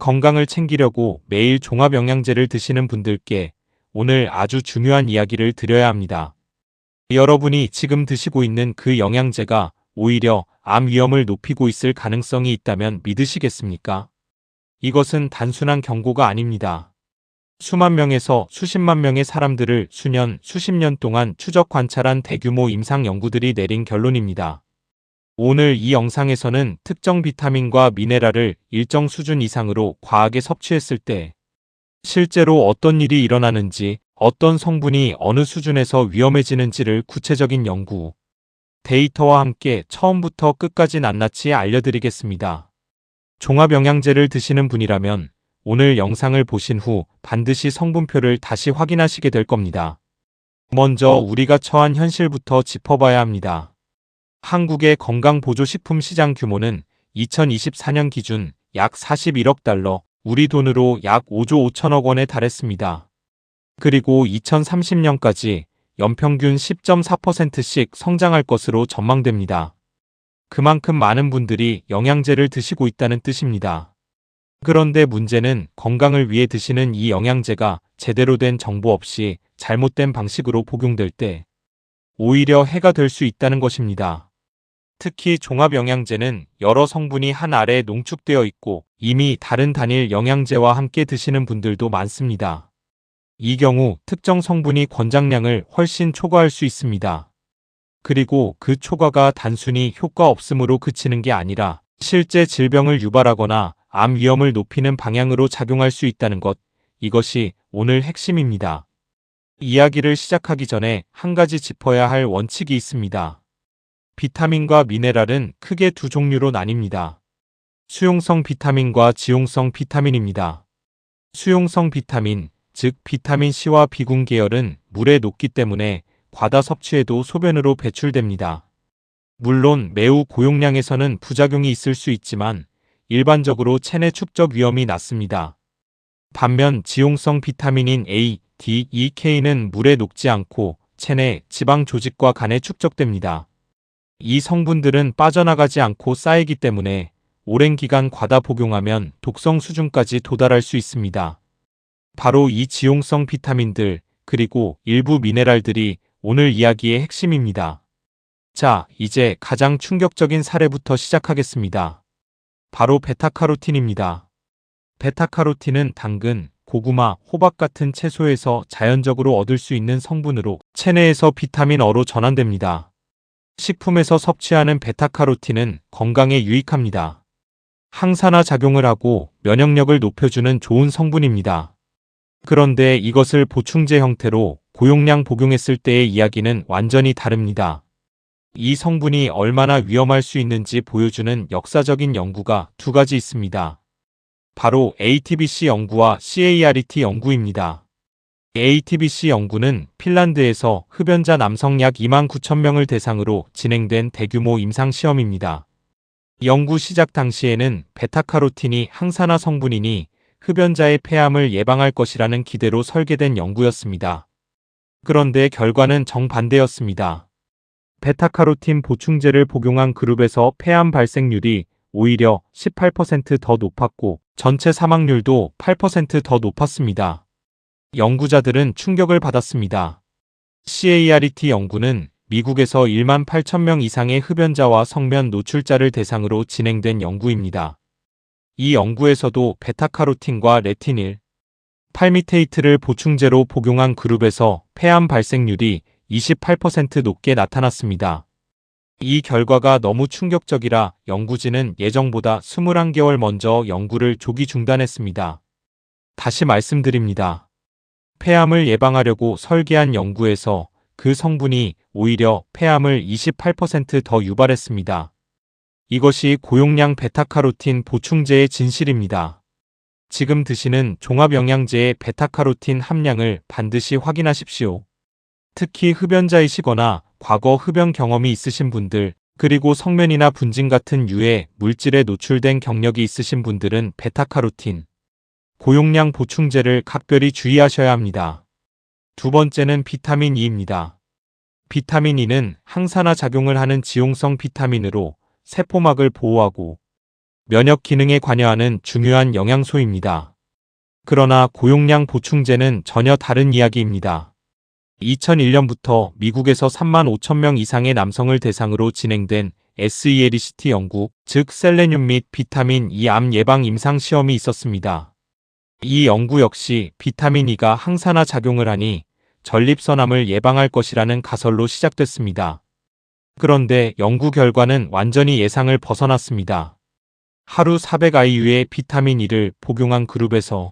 건강을 챙기려고 매일 종합영양제를 드시는 분들께 오늘 아주 중요한 이야기를 드려야 합니다. 여러분이 지금 드시고 있는 그 영양제가 오히려 암 위험을 높이고 있을 가능성이 있다면 믿으시겠습니까? 이것은 단순한 경고가 아닙니다. 수만 명에서 수십만 명의 사람들을 수년, 수십 년 동안 추적 관찰한 대규모 임상 연구들이 내린 결론입니다. 오늘 이 영상에서는 특정 비타민과 미네랄을 일정 수준 이상으로 과하게 섭취했을 때 실제로 어떤 일이 일어나는지, 어떤 성분이 어느 수준에서 위험해지는지를 구체적인 연구, 데이터와 함께 처음부터 끝까지 낱낱이 알려드리겠습니다. 종합영양제를 드시는 분이라면 오늘 영상을 보신 후 반드시 성분표를 다시 확인하시게 될 겁니다. 먼저 우리가 처한 현실부터 짚어봐야 합니다. 한국의 건강보조식품 시장 규모는 2024년 기준 약 41억 달러, 우리 돈으로 약 5조 5천억 원에 달했습니다. 그리고 2030년까지 연평균 10.4%씩 성장할 것으로 전망됩니다. 그만큼 많은 분들이 영양제를 드시고 있다는 뜻입니다. 그런데 문제는 건강을 위해 드시는 이 영양제가 제대로 된 정보 없이 잘못된 방식으로 복용될 때 오히려 해가 될 수 있다는 것입니다. 특히 종합영양제는 여러 성분이 한 알에 농축되어 있고 이미 다른 단일 영양제와 함께 드시는 분들도 많습니다. 이 경우 특정 성분이 권장량을 훨씬 초과할 수 있습니다. 그리고 그 초과가 단순히 효과 없음으로 그치는 게 아니라 실제 질병을 유발하거나 암 위험을 높이는 방향으로 작용할 수 있다는 것, 이것이 오늘 핵심입니다. 이야기를 시작하기 전에 한 가지 짚어야 할 원칙이 있습니다. 비타민과 미네랄은 크게 두 종류로 나뉩니다. 수용성 비타민과 지용성 비타민입니다. 수용성 비타민, 즉 비타민 C와 B군 계열은 물에 녹기 때문에 과다 섭취에도 소변으로 배출됩니다. 물론 매우 고용량에서는 부작용이 있을 수 있지만 일반적으로 체내 축적 위험이 낮습니다. 반면 지용성 비타민인 A, D, E, K는 물에 녹지 않고 체내 지방 조직과 간에 축적됩니다. 이 성분들은 빠져나가지 않고 쌓이기 때문에 오랜 기간 과다 복용하면 독성 수준까지 도달할 수 있습니다. 바로 이 지용성 비타민들, 그리고 일부 미네랄들이 오늘 이야기의 핵심입니다. 자, 이제 가장 충격적인 사례부터 시작하겠습니다. 바로 베타카로틴입니다. 베타카로틴은 당근, 고구마, 호박 같은 채소에서 자연적으로 얻을 수 있는 성분으로 체내에서 비타민 어로 전환됩니다. 식품에서 섭취하는 베타카로틴은 건강에 유익합니다. 항산화 작용을 하고 면역력을 높여주는 좋은 성분입니다. 그런데 이것을 보충제 형태로 고용량 복용했을 때의 이야기는 완전히 다릅니다. 이 성분이 얼마나 위험할 수 있는지 보여주는 역사적인 연구가 두 가지 있습니다. 바로 ATBC 연구와 CART 연구입니다. ATBC 연구는 핀란드에서 흡연자 남성 약 29,000명을 대상으로 진행된 대규모 임상시험입니다. 연구 시작 당시에는 베타카로틴이 항산화 성분이니 흡연자의 폐암을 예방할 것이라는 기대로 설계된 연구였습니다. 그런데 결과는 정반대였습니다. 베타카로틴 보충제를 복용한 그룹에서 폐암 발생률이 오히려 18% 더 높았고 전체 사망률도 8% 더 높았습니다. 연구자들은 충격을 받았습니다. CART 연구는 미국에서 18,000명 이상의 흡연자와 성면 노출자를 대상으로 진행된 연구입니다. 이 연구에서도 베타카로틴과 레티닐, 팔미테이트를 보충제로 복용한 그룹에서 폐암 발생률이 28% 높게 나타났습니다. 이 결과가 너무 충격적이라 연구진은 예정보다 21개월 먼저 연구를 조기 중단했습니다. 다시 말씀드립니다. 폐암을 예방하려고 설계한 연구에서 그 성분이 오히려 폐암을 28% 더 유발했습니다. 이것이 고용량 베타카로틴 보충제의 진실입니다. 지금 드시는 종합영양제의 베타카로틴 함량을 반드시 확인하십시오. 특히 흡연자이시거나 과거 흡연 경험이 있으신 분들, 그리고 성면이나 분진 같은 유해 물질에 노출된 경력이 있으신 분들은 베타카로틴, 고용량 보충제를 각별히 주의하셔야 합니다. 두 번째는 비타민 E입니다. 비타민 E는 항산화 작용을 하는 지용성 비타민으로 세포막을 보호하고 면역 기능에 관여하는 중요한 영양소입니다. 그러나 고용량 보충제는 전혀 다른 이야기입니다. 2001년부터 미국에서 3만 5천 명 이상의 남성을 대상으로 진행된 SELECT 연구, 즉 셀레늄 및 비타민 E 암 예방 임상 시험이 있었습니다. 이 연구 역시 비타민 E가 항산화 작용을 하니 전립선암을 예방할 것이라는 가설로 시작됐습니다. 그런데 연구 결과는 완전히 예상을 벗어났습니다. 하루 400IU의 비타민 E를 복용한 그룹에서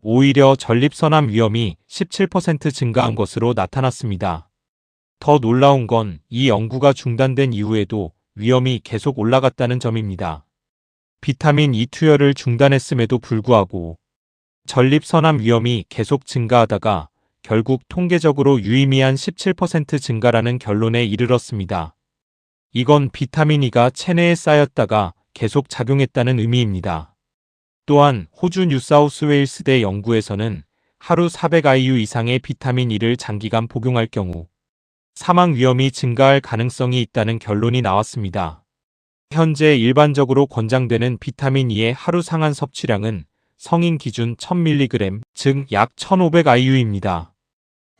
오히려 전립선암 위험이 17% 증가한 것으로 나타났습니다. 더 놀라운 건 이 연구가 중단된 이후에도 위험이 계속 올라갔다는 점입니다. 비타민 E 투여를 중단했음에도 불구하고 전립선암 위험이 계속 증가하다가 결국 통계적으로 유의미한 17% 증가라는 결론에 이르렀습니다. 이건 비타민 E가 체내에 쌓였다가 계속 작용했다는 의미입니다. 또한 호주 뉴사우스웨일스대 연구에서는 하루 400IU 이상의 비타민 E를 장기간 복용할 경우 사망 위험이 증가할 가능성이 있다는 결론이 나왔습니다. 현재 일반적으로 권장되는 비타민 E의 하루 상한 섭취량은 성인 기준 1000mg, 즉 약 1500IU입니다.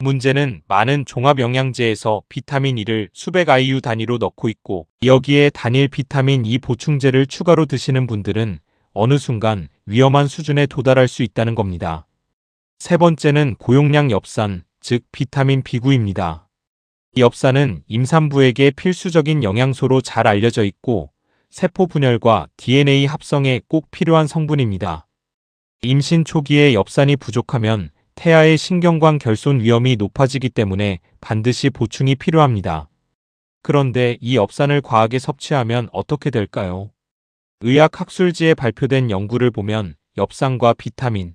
문제는 많은 종합영양제에서 비타민 E를 수백 IU 단위로 넣고 있고 여기에 단일 비타민 E 보충제를 추가로 드시는 분들은 어느 순간 위험한 수준에 도달할 수 있다는 겁니다. 세 번째는 고용량 엽산, 즉 비타민 B9입니다. 엽산은 임산부에게 필수적인 영양소로 잘 알려져 있고 세포 분열과 DNA 합성에 꼭 필요한 성분입니다. 임신 초기에 엽산이 부족하면 태아의 신경관 결손 위험이 높아지기 때문에 반드시 보충이 필요합니다. 그런데 이 엽산을 과하게 섭취하면 어떻게 될까요? 의학학술지에 발표된 연구를 보면 엽산과 비타민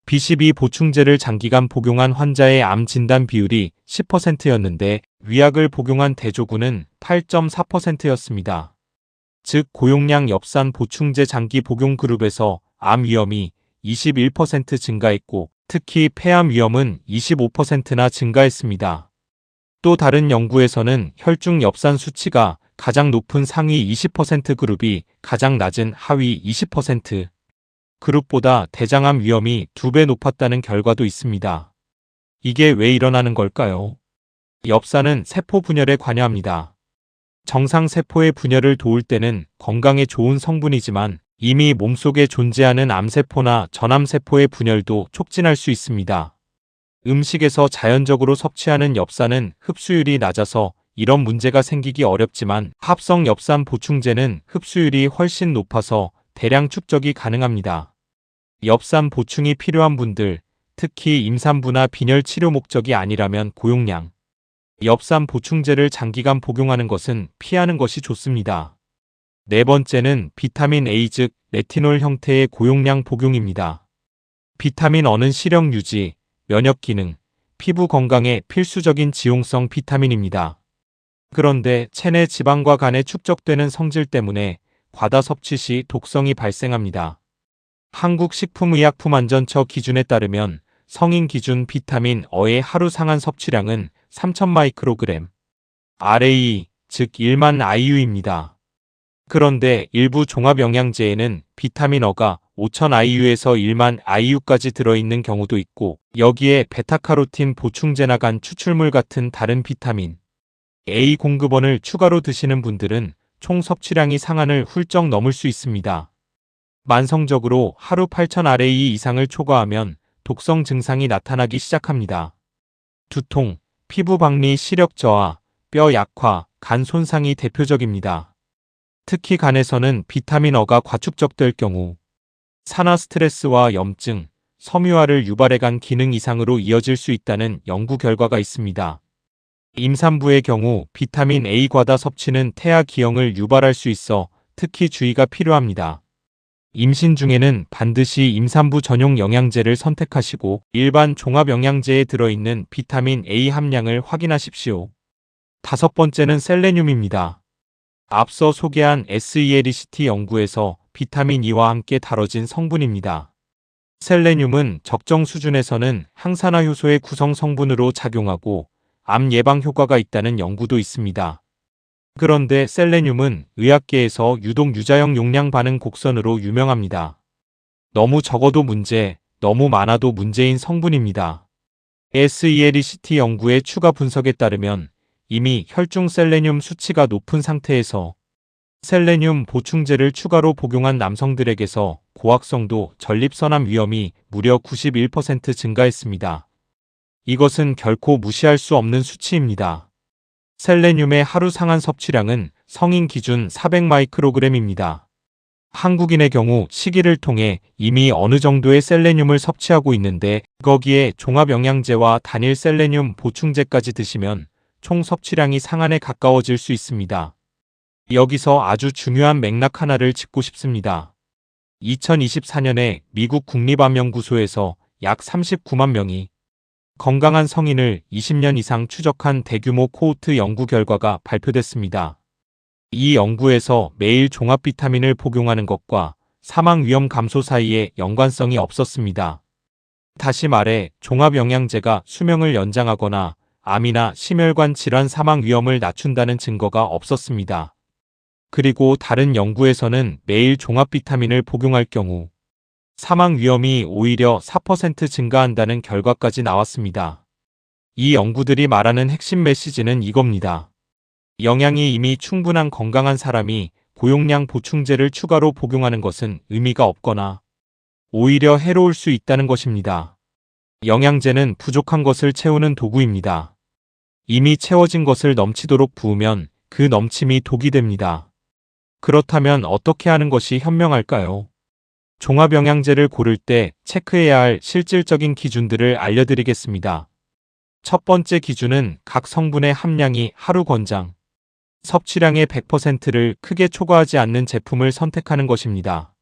B12 보충제를 장기간 복용한 환자의 암 진단 비율이 10%였는데 위약을 복용한 대조군은 8.4%였습니다. 즉 고용량 엽산 보충제 장기 복용 그룹에서 암 위험이 21% 증가했고 특히 폐암 위험은 25%나 증가했습니다. 또 다른 연구에서는 혈중 엽산 수치가 가장 높은 상위 20% 그룹이 가장 낮은 하위 20% 그룹보다 대장암 위험이 2배 높았다는 결과도 있습니다. 이게 왜 일어나는 걸까요? 엽산은 세포 분열에 관여합니다. 정상 세포의 분열을 도울 때는 건강에 좋은 성분이지만 이미 몸속에 존재하는 암세포나 전암세포의 분열도 촉진할 수 있습니다. 음식에서 자연적으로 섭취하는 엽산은 흡수율이 낮아서 이런 문제가 생기기 어렵지만 합성 엽산 보충제는 흡수율이 훨씬 높아서 대량 축적이 가능합니다. 엽산 보충이 필요한 분들, 특히 임산부나 빈혈 치료 목적이 아니라면 고용량 엽산 보충제를 장기간 복용하는 것은 피하는 것이 좋습니다. 네 번째는 비타민 A 즉 레티놀 형태의 고용량 복용입니다. 비타민 E는 시력 유지, 면역 기능, 피부 건강에 필수적인 지용성 비타민입니다. 그런데 체내 지방과 간에 축적되는 성질 때문에 과다 섭취 시 독성이 발생합니다. 한국식품의약품안전처 기준에 따르면 성인 기준 비타민 E의 하루 상한 섭취량은 3000 마이크로그램, RAE, 즉 1만 IU입니다. 그런데 일부 종합영양제에는 비타민 E가 5000 IU에서 1만 IU까지 들어있는 경우도 있고 여기에 베타카로틴 보충제나 간 추출물 같은 다른 비타민 A 공급원을 추가로 드시는 분들은 총 섭취량이 상한을 훌쩍 넘을 수 있습니다. 만성적으로 하루 8000 RAE 이상을 초과하면 독성 증상이 나타나기 시작합니다. 두통, 피부 박리, 시력 저하, 뼈 약화, 간 손상이 대표적입니다. 특히 간에서는 비타민 E가 과축적될 경우 산화 스트레스와 염증, 섬유화를 유발해 간 기능 이상으로 이어질 수 있다는 연구 결과가 있습니다. 임산부의 경우 비타민 A 과다 섭취는 태아 기형을 유발할 수 있어 특히 주의가 필요합니다. 임신 중에는 반드시 임산부 전용 영양제를 선택하시고 일반 종합영양제에 들어있는 비타민 A 함량을 확인하십시오. 다섯 번째는 셀레늄입니다. 앞서 소개한 SELECT 연구에서 비타민 E와 함께 다뤄진 성분입니다. 셀레늄은 적정 수준에서는 항산화 효소의 구성 성분으로 작용하고 암 예방 효과가 있다는 연구도 있습니다. 그런데 셀레늄은 의학계에서 유독 유자형 용량 반응 곡선으로 유명합니다. 너무 적어도 문제, 너무 많아도 문제인 성분입니다. SELECT 연구의 추가 분석에 따르면 이미 혈중 셀레늄 수치가 높은 상태에서 셀레늄 보충제를 추가로 복용한 남성들에게서 고학성도 전립선암 위험이 무려 91% 증가했습니다. 이것은 결코 무시할 수 없는 수치입니다. 셀레늄의 하루 상한 섭취량은 성인 기준 400마이크로그램입니다. 한국인의 경우 식이를 통해 이미 어느 정도의 셀레늄을 섭취하고 있는데 거기에 종합영양제와 단일 셀레늄 보충제까지 드시면 총 섭취량이 상한에 가까워질 수 있습니다. 여기서 아주 중요한 맥락 하나를 짚고 싶습니다. 2024년에 미국 국립암연구소에서 약 39만 명이 건강한 성인을 20년 이상 추적한 대규모 코호트 연구 결과가 발표됐습니다. 이 연구에서 매일 종합 비타민을 복용하는 것과 사망 위험 감소 사이에 연관성이 없었습니다. 다시 말해 종합 영양제가 수명을 연장하거나 암이나 심혈관 질환 사망 위험을 낮춘다는 증거가 없었습니다. 그리고 다른 연구에서는 매일 종합 비타민을 복용할 경우 사망 위험이 오히려 4% 증가한다는 결과까지 나왔습니다. 이 연구들이 말하는 핵심 메시지는 이겁니다. 영양이 이미 충분한 건강한 사람이 고용량 보충제를 추가로 복용하는 것은 의미가 없거나 오히려 해로울 수 있다는 것입니다. 영양제는 부족한 것을 채우는 도구입니다. 이미 채워진 것을 넘치도록 부으면 그 넘침이 독이 됩니다. 그렇다면 어떻게 하는 것이 현명할까요? 종합영양제를 고를 때 체크해야 할 실질적인 기준들을 알려드리겠습니다. 첫 번째 기준은 각 성분의 함량이 하루 권장 섭취량의 100%를 크게 초과하지 않는 제품을 선택하는 것입니다.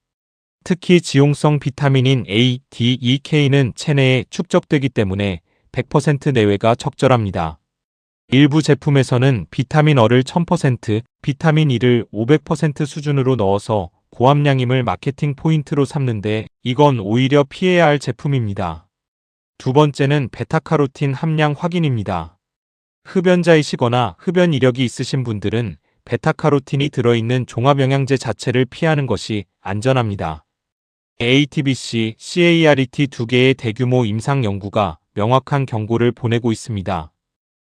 특히 지용성 비타민인 A, D, E, K는 체내에 축적되기 때문에 100% 내외가 적절합니다. 일부 제품에서는 비타민 어를 1000%, 비타민 E를 500% 수준으로 넣어서 고함량임을 마케팅 포인트로 삼는데 이건 오히려 피해야 할 제품입니다. 두 번째는 베타카로틴 함량 확인입니다. 흡연자이시거나 흡연 이력이 있으신 분들은 베타카로틴이 들어있는 종합영양제 자체를 피하는 것이 안전합니다. ATBC, CARET 두 개의 대규모 임상 연구가 명확한 경고를 보내고 있습니다.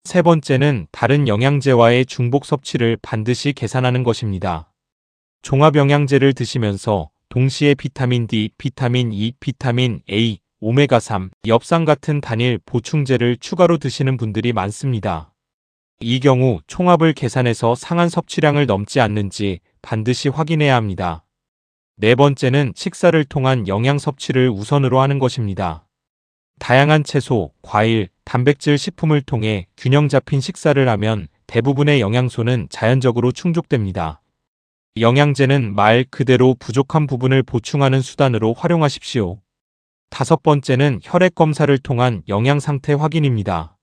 세 번째는 다른 영양제와의 중복 섭취를 반드시 계산하는 것입니다. 종합영양제를 드시면서 동시에 비타민 D, 비타민 E, 비타민 A, 오메가3, 엽산 같은 단일 보충제를 추가로 드시는 분들이 많습니다. 이 경우 총합을 계산해서 상한 섭취량을 넘지 않는지 반드시 확인해야 합니다. 네 번째는 식사를 통한 영양 섭취를 우선으로 하는 것입니다. 다양한 채소, 과일, 단백질 식품을 통해 균형 잡힌 식사를 하면 대부분의 영양소는 자연적으로 충족됩니다. 영양제는 말 그대로 부족한 부분을 보충하는 수단으로 활용하십시오. 다섯 번째는 혈액 검사를 통한 영양 상태 확인입니다.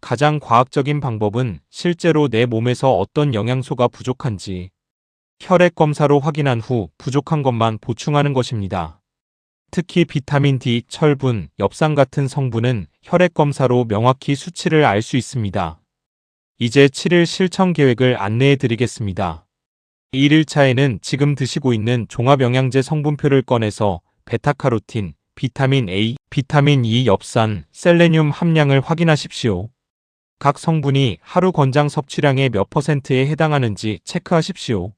가장 과학적인 방법은 실제로 내 몸에서 어떤 영양소가 부족한지 혈액 검사로 확인한 후 부족한 것만 보충하는 것입니다. 특히 비타민 D, 철분, 엽산 같은 성분은 혈액 검사로 명확히 수치를 알 수 있습니다. 이제 7일 실천 계획을 안내해 드리겠습니다. 1일차에는 지금 드시고 있는 종합영양제 성분표를 꺼내서 베타카로틴, 비타민 A, 비타민 E, 엽산, 셀레늄 함량을 확인하십시오. 각 성분이 하루 권장 섭취량의 몇 %에 해당하는지 체크하십시오.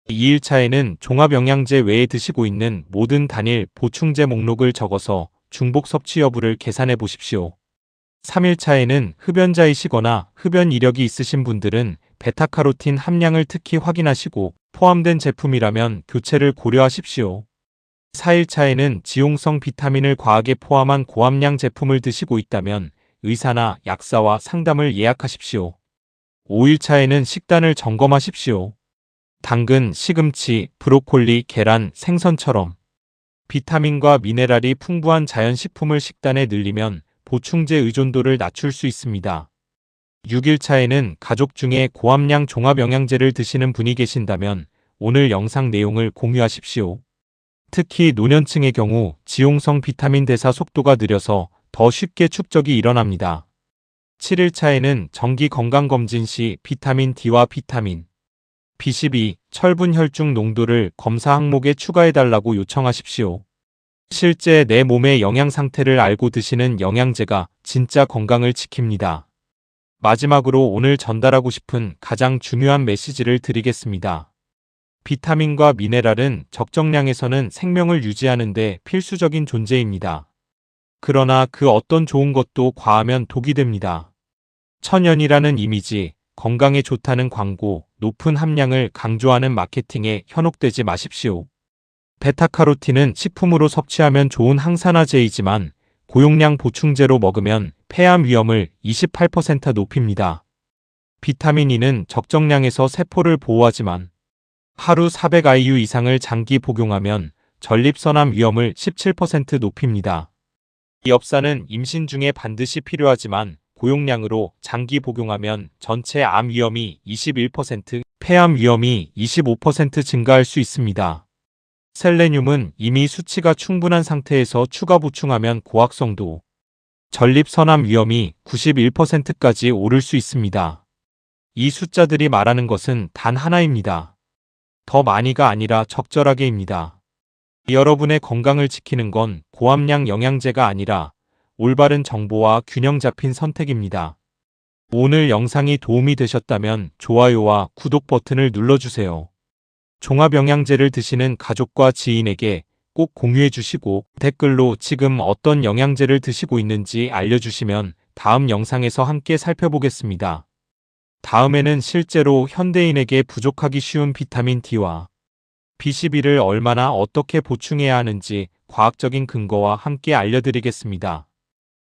2일차에는 종합영양제 외에 드시고 있는 모든 단일 보충제 목록을 적어서 중복 섭취 여부를 계산해 보십시오. 3일차에는 흡연자이시거나 흡연 이력이 있으신 분들은 베타카로틴 함량을 특히 확인하시고 포함된 제품이라면 교체를 고려하십시오. 4일차에는 지용성 비타민을 과하게 포함한 고함량 제품을 드시고 있다면 의사나 약사와 상담을 예약하십시오. 5일차에는 식단을 점검하십시오. 당근, 시금치, 브로콜리, 계란, 생선처럼 비타민과 미네랄이 풍부한 자연식품을 식단에 늘리면 보충제 의존도를 낮출 수 있습니다. 6일차에는 가족 중에 고함량 종합영양제를 드시는 분이 계신다면 오늘 영상 내용을 공유하십시오. 특히 노년층의 경우 지용성 비타민 대사 속도가 느려서 더 쉽게 축적이 일어납니다. 7일차에는 정기 건강검진 시 비타민 D와 비타민 B12, 철분 혈중 농도를 검사 항목에 추가해달라고 요청하십시오. 실제 내 몸의 영양 상태를 알고 드시는 영양제가 진짜 건강을 지킵니다. 마지막으로 오늘 전달하고 싶은 가장 중요한 메시지를 드리겠습니다. 비타민과 미네랄은 적정량에서는 생명을 유지하는 데 필수적인 존재입니다. 그러나 그 어떤 좋은 것도 과하면 독이 됩니다. 천연이라는 이미지, 건강에 좋다는 광고, 높은 함량을 강조하는 마케팅에 현혹되지 마십시오. 베타카로틴은 식품으로 섭취하면 좋은 항산화제이지만 고용량 보충제로 먹으면 폐암 위험을 28% 높입니다. 비타민 E는 적정량에서 세포를 보호하지만 하루 400IU 이상을 장기 복용하면 전립선암 위험을 17% 높입니다. 이 엽산은 임신 중에 반드시 필요하지만 고용량으로 장기 복용하면 전체 암 위험이 21%, 폐암 위험이 25% 증가할 수 있습니다. 셀레늄은 이미 수치가 충분한 상태에서 추가 보충하면 고학성도, 전립선암 위험이 91%까지 오를 수 있습니다. 이 숫자들이 말하는 것은 단 하나입니다. 더 많이가 아니라 적절하게입니다. 여러분의 건강을 지키는 건 고함량 영양제가 아니라 올바른 정보와 균형 잡힌 선택입니다. 오늘 영상이 도움이 되셨다면 좋아요와 구독 버튼을 눌러주세요. 종합영양제를 드시는 가족과 지인에게 꼭 공유해 주시고 댓글로 지금 어떤 영양제를 드시고 있는지 알려주시면 다음 영상에서 함께 살펴보겠습니다. 다음에는 실제로 현대인에게 부족하기 쉬운 비타민 D와 B12를 얼마나 어떻게 보충해야 하는지 과학적인 근거와 함께 알려드리겠습니다.